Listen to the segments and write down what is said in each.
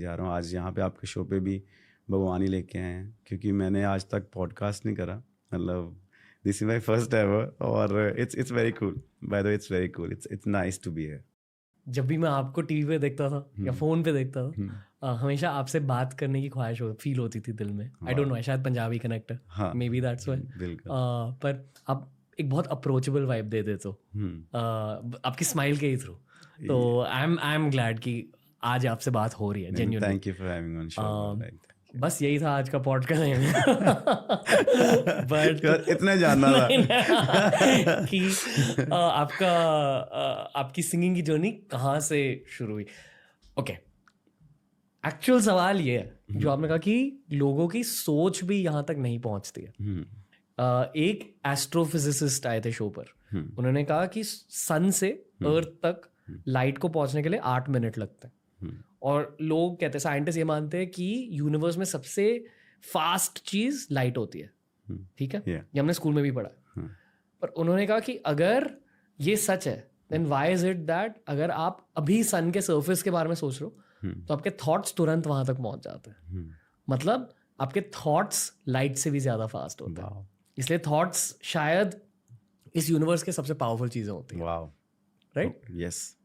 जा रहा हूँ। आज यहाँ पे आपके शो पे भी भगवान ही लेके आए हैं, क्योंकि मैंने आज तक पॉडकास्ट नहीं करा, मतलब this is my first ever, और it's very cool, by the way it's very cool, it's nice to be here. जब भी मैं आपको टीवी पे देखता था या फ़ोन पे देखता था, हमेशा आपसे बात करने की ख्वाहिश फील होती थी दिल में। आई डोंट नो, शायद पंजाबी कनेक्ट है, मे बी दैट्स व्हाई। पर आप एक बहुत अप्रोचेबल वाइब दे देते हो आपकी स्माइल के ही थ्रू। तो आई एम ग्लैड कि आज आपसे बात हो रही है genuinely. Thank you for having on show. बस यही था आज का पॉडकास्ट। बट इतना जानना था कि आपकी सिंगिंग की जर्नी कहाँ से शुरू हुई। ओके, एक्चुअल सवाल ये है जो आपने कहा कि लोगों की सोच भी यहाँ तक नहीं पहुँचती है। एक एस्ट्रोफिजिसिस्ट आए थे शो पर, उन्होंने कहा कि सन से अर्थ तक लाइट को पहुँचने के लिए 8 मिनट लगते हैं, और लोग कहते हैं, साइंटिस्ट ये मानते हैं कि यूनिवर्स में सबसे फास्ट चीज लाइट होती है। ठीक है, ये हमने स्कूल में भी पढ़ा। पर उन्होंने कहा कि अगर ये सच है then why is it that अगर आप अभी सन के सरफेस के बारे में सोच रहे हो तो आपके थॉट्स तुरंत वहां तक पहुंच जाते हैं। मतलब आपके थॉट्स लाइट से भी ज्यादा फास्ट होते हैं। इसलिए थॉट्स शायद इस यूनिवर्स के सबसे पावरफुल चीजें होती हैं। राइट? यस।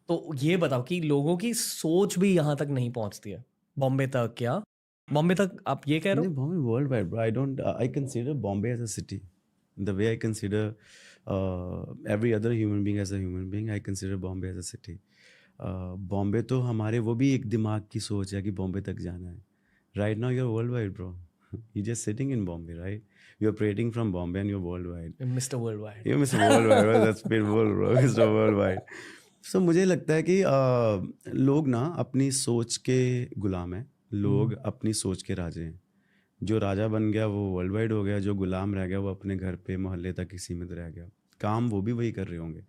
तो ये बताओ कि लोगों की सोच भी यहाँ तक नहीं पहुँचती है, बॉम्बे तक। क्या बॉम्बे तक आप ये कह रहे हो? Bombay world wide bro, I consider Bombay as a city the way I consider every other human being as a human being. I consider Bombay as a city. Bombay तो हमारे वो भी एक दिमाग की सोच है कि बॉम्बे तक जाना है। Right now you are world wide bro, you just sitting in Bombay, right? You are operating from Bombay and you are world wide. Mister world wide, you mister world wide, that's beautiful bro, mister world wide. So मुझे लगता है कि लोग ना अपनी सोच के गुलाम हैं, लोग अपनी सोच के राजे हैं। जो राजा बन गया वो वर्ल्ड वाइड हो गया, जो गुलाम रह गया वो अपने घर पे मोहल्ले तक ही सीमित रह गया। काम वो भी वही कर रहे होंगे।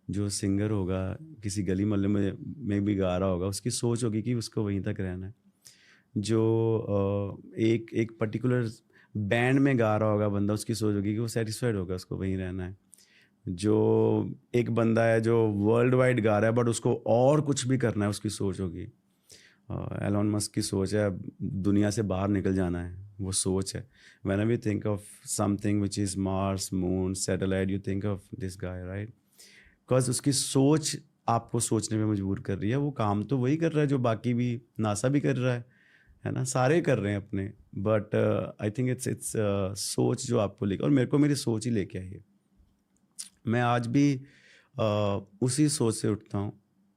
जो सिंगर होगा किसी गली मोहल्ले में भी गा रहा होगा, उसकी सोच होगी कि उसको वहीं तक रहना है। जो एक पर्टिकुलर बैंड में गा रहा होगा बंदा, उसकी सोच होगी कि वो सेटिस्फाइड होगा, उसको वहीं रहना है। जो एक बंदा है जो वर्ल्ड वाइड गा रहा है बट उसको और कुछ भी करना है, उसकी सोच होगी। एलोन मस्क की सोच है दुनिया से बाहर निकल जाना है, वो सोच है। Whenever you think of something which is Mars, moon, satellite, you think of this guy, right? Because उसकी सोच आपको सोचने में मजबूर कर रही है। वो काम तो वही कर रहा है जो बाकी भी नासा भी कर रहा है ना, सारे कर रहे हैं अपने। बट आई थिंक इट्स सोच जो आपको लेके, और मेरे को मेरी सोच ही लेके आई है। मैं आज भी उसी सोच से उठता हूँ,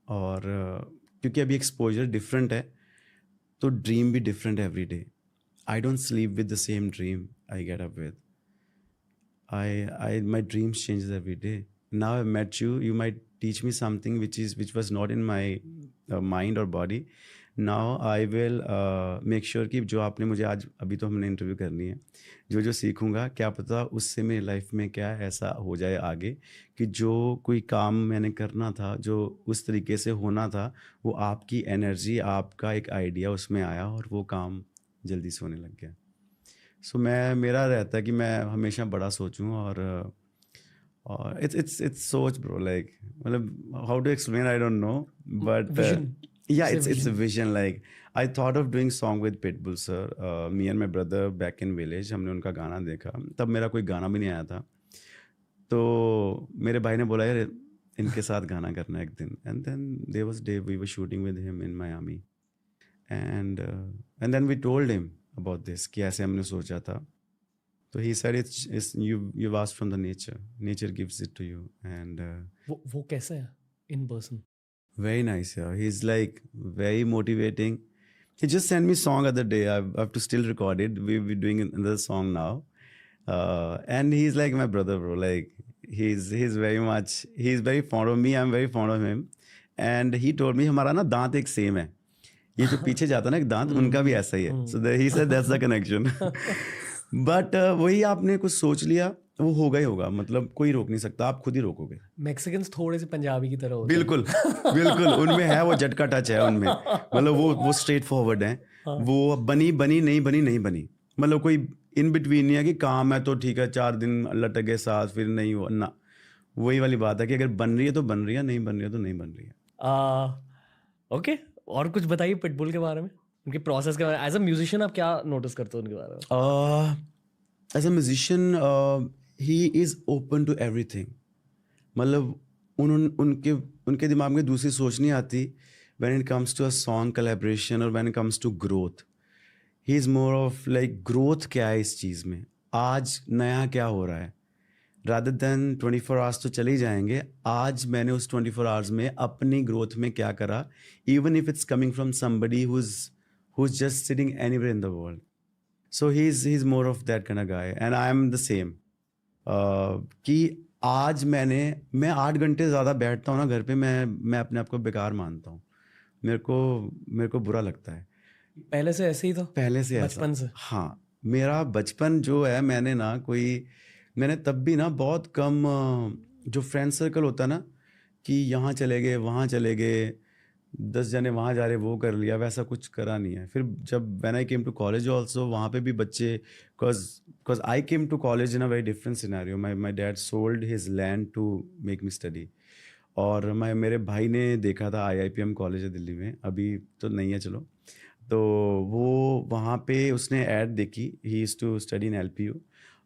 और क्योंकि अभी एक्सपोजर डिफरेंट है तो ड्रीम भी डिफरेंट है every day. I don't sleep with the same dream I get up with. my dreams changes every day. Now I've met you, you might teach me something which was not in my mind or body. Now I will make sure कि जो आपने मुझे आज, अभी तो हमने interview करनी है, जो जो सीखूंगा क्या पता उससे मेरी लाइफ में क्या ऐसा हो जाए आगे कि जो कोई काम मैंने करना था, जो उस तरीके से होना था, वो आपकी एनर्जी, आपका एक आइडिया उसमें आया और वो काम जल्दी से होने लग गया। सो मेरा रहता है कि मैं हमेशा बड़ा सोचूं, और इट्स सोच ब्रो, लाइक मतलब how to explain, I don't know, but yeah it's a vision. Like I thought of doing song with Pitbull sir, me and my brother back in village. हमने उनका गाना देखा, तब मेरा कोई गाना भी नहीं आया था, तो मेरे भाई ने बोला यार इनके साथ गाना करना एक दिन। And then there was day we were shooting with him in Miami, and then we told him about this कि ऐसे हमने सोचा था। तो he said it's you've asked from the nature gives it to you, and वो कैसे है in person? very nice, yeah. He's like very motivating. He just sent me song other day. I have to still record it. We're doing another song now, and he's like my brother bro. Like he's very fond of me, I'm very fond of him, and he told me हमारा ना दांत एक same है, ये जो पीछे जाता है ना एक दांत, उनका भी ऐसा ही है। So he said that's the connection. But वही आपने कुछ सोच लिया, वो होगा ही होगा, मतलब कोई रोक नहीं सकता, आप खुद ही रोकोगे। मैक्सिकन्स थोड़े से पंजाबी की तरह होते हैं। बिल्कुल बिल्कुल, उनमें है वो झटका टच है उनमें, मतलब वो स्ट्रेट फॉरवर्ड है। वो बनी नहीं बनी, मतलब कोई इन बिटवीन नहीं है कि काम है तो ठीक है 4 दिन लटक गए साथ फिर नहीं हुआ ना। वही वाली बात है कि अगर बन रही है तो बन रही है, नहीं बन रही है तो नहीं बन रही है। ओके, और कुछ बताइए पिटबुल के बारे में, उनके प्रोसेस के बारे में। एज अ म्यूजिशियन आप क्या नोटिस करते हो उनके बारे में? As a musician he is open to everything. मतलब उनके उनके दिमाग में दूसरी सोच नहीं आती when it comes to a song collaboration और when it comes to growth. He is more of like growth क्या है इस चीज़ में, आज नया क्या हो रहा है, रादर देन 24 आवर्स तो चले ही जाएंगे. आज मैंने उस 24 आवर्स में अपनी ग्रोथ में क्या करा, even if it's coming from somebody who's just sitting anywhere in the world. So he's more of that kind of guy and I am the same. कि आज मैं 8 घंटे ज़्यादा बैठता हूँ ना घर पे, मैं अपने आप को बेकार मानता हूँ. मेरे को बुरा लगता है. पहले से ऐसे ही था? पहले से ऐसा, बचपन से? हाँ. मेरा बचपन जो है, मैंने तब भी ना बहुत कम जो फ्रेंड सर्कल होता है ना कि यहाँ चले गए वहाँ चले गए, 10 जने वहाँ जा रहे वो कर लिया, वैसा कुछ करा नहीं है. फिर जब when I came to college also, वहाँ पे भी बच्चे, because I came to college in a very different scenario. My dad sold his land to make me study. और मेरे भाई ने देखा था, IIPM कॉलेज है दिल्ली में, अभी तो नहीं है चलो. तो वो वहाँ पे उसने ऐड देखी, he is to study in LPU,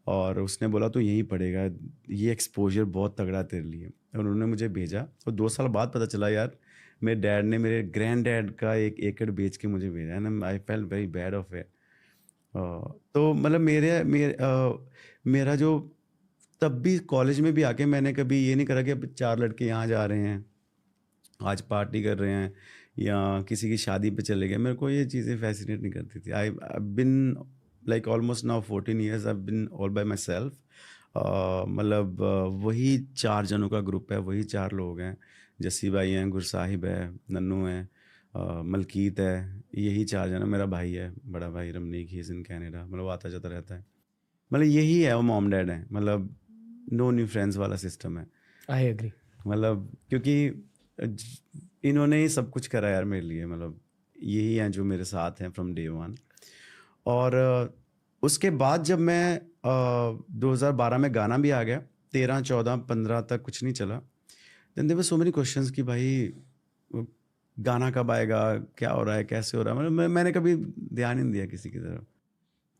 और उसने बोला तो यहीं पढ़ेगा, ये एक्सपोजर बहुत तगड़ा है तेरे लिए. और उन्होंने मुझे भेजा, और 2 साल बाद पता चला यार मेरे डैड ने मेरे ग्रैंड डैड का 1 एकड़ बेच के मुझे भेजा है ना. I felt very bad of it. तो मतलब मेरा जो तब भी कॉलेज में भी आके मैंने कभी ये नहीं करा कि अब 4 लड़के यहाँ जा रहे हैं, आज पार्टी कर रहे हैं, या किसी की शादी पे चले गए. मेरे को ये चीज़ें फैसिनेट नहीं करती थी. I been like almost now 14 years I been all by myself. मतलब वही 4 जनों का ग्रुप है, वही 4 लोग हैं. जस्सी भाई हैं, गुरसाहिब है, नन्नू है, मलकीत है, यही 4 जन. मेरा भाई है, बड़ा भाई Ramnik, he is in Canada. मतलब आता जाता रहता है. मतलब यही है, वो मॉम डैड है. मतलब नो न्यू फ्रेंड्स वाला सिस्टम है. I agree. मतलब क्योंकि इन्होंने ही सब कुछ करा यार मेरे लिए. मतलब यही हैं जो मेरे साथ हैं फ्रॉम डे वन. और उसके बाद जब मैं 2012 में गाना भी आ गया, 13, 14, 15 तक कुछ नहीं चला. Then there were so many questions कि भाई गाना कब आएगा, क्या हो रहा है, कैसे हो रहा है. मतलब मैंने कभी ध्यान ही नहीं दिया किसी की तरफ,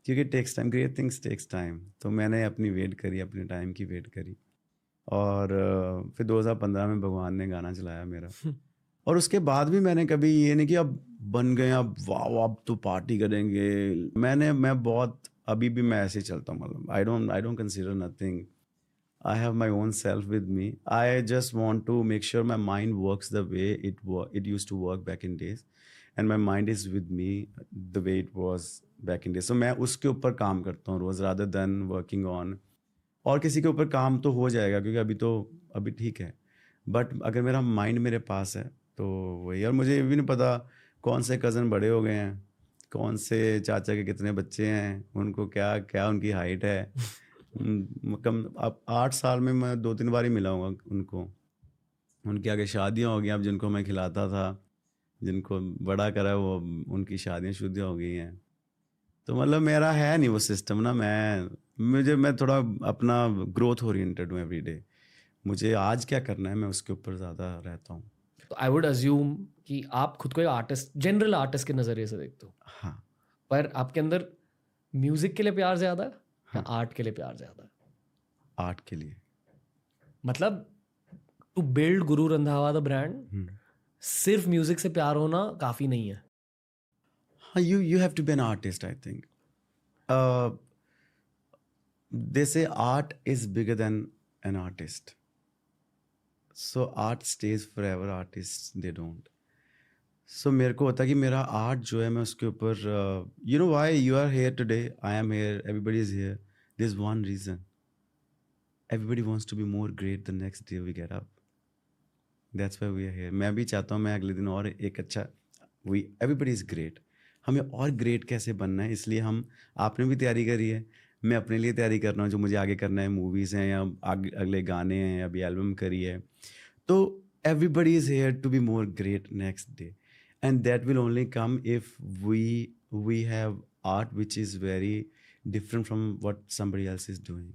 क्योंकि takes time, great things takes time. तो मैंने अपनी वेट करी, अपने टाइम की वेट करी. और फिर 2015 में भगवान ने गाना चलाया मेरा. और उसके बाद भी मैंने कभी ये नहीं कि अब बन गए, अब वाह अब तो पार्टी करेंगे. मैं बहुत अभी भी मैं ऐसे ही चलता हूँ. मतलब I don't consider nothing. I have my own self with me. I just want to make sure my mind works the way it use to work back in days, and my mind is with me the way it was back in days. So मैं उसके ऊपर काम करता हूँ रोज़, rather than working on. और किसी के ऊपर काम तो हो जाएगा, क्योंकि अभी ठीक है, बट अगर मेरा माइंड मेरे पास है तो वही. और मुझे ये भी नहीं पता कौन से कज़न बड़े हो गए हैं, कौन से चाचा के कितने बच्चे हैं, उनको क्या क्या उनकी हाइट है. कम अब 8 साल में मैं 2-3 बार ही मिला हूँ उनको. उनकी आगे शादियाँ हो गई. अब जिनको मैं खिलाता था, जिनको बड़ा करा, वो उनकी शादियाँ शुदियाँ हो गई हैं. तो मतलब मेरा है नहीं वो सिस्टम ना. मैं थोड़ा अपना ग्रोथ ओरिएंटेड हूँ एवरी डे. मुझे आज क्या करना है, मैं उसके ऊपर ज़्यादा रहता हूँ. तो आई वुड अज्यूम कि आप खुद को एक आर्टिस्ट, जनरल आर्टिस्ट के नज़रिए से देखते हो. हाँ. पर आपके अंदर म्यूजिक के लिए प्यार ज़्यादा है या हाँ. आर्ट के लिए प्यार ज़्यादा है? आर्ट के लिए. मतलब to build Guru Randhawa the brand, सिर्फ म्यूजिक से प्यार होना काफ़ी नहीं है. हाँ, you have to be an artist, I think. They say art is bigger than an artist. So art stays forever, artists they don't. So मेरे को होता है कि मेरा आर्ट जो है, मैं उसके ऊपर you know why you are here today, I am here, everybody is here. There's one reason. Everybody wants to be more great the next day we get up. That's why we are here. मैं भी चाहता हूँ मैं अगले दिन और एक अच्छा, everybody is great. हमें और ग्रेट कैसे बनना है, इसलिए आपने भी तैयारी करी है, मैं अपने लिए तैयारी कर रहा हूँ जो मुझे आगे करना है. मूवीज़ हैं या अगले गाने हैं, अभी एल्बम करी है. तो everybody is here to be more great next day, and that will only come if we have art which is very different from what somebody else is doing.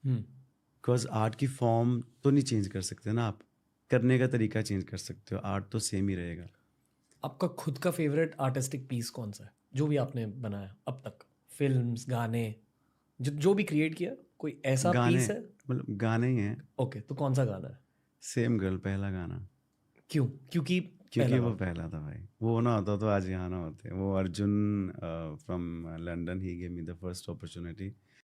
Because art की form तो नहीं change कर सकते ना आप, करने का तरीका चेंज कर सकते हो, आर्ट तो सेम ही रहेगा. आपका खुद का फेवरेट आर्टिस्टिक पीस कौन सा है जो भी आपने बनाया अब तक? फिल्म्स, गाने, जो भी क्रिएट किया, कोई ऐसा गाने पीस है? मतलब गाने ही हैं। ओके, तो कौन सा गाना है? सेम गर्ल पहला गाना, क्यों? क्योंकि क्योंकि पहला वो गाना। पहला था भाई। वो ना होता तो आज यहाँ ना होते। वो Arjun from London, he gave me the first opportunity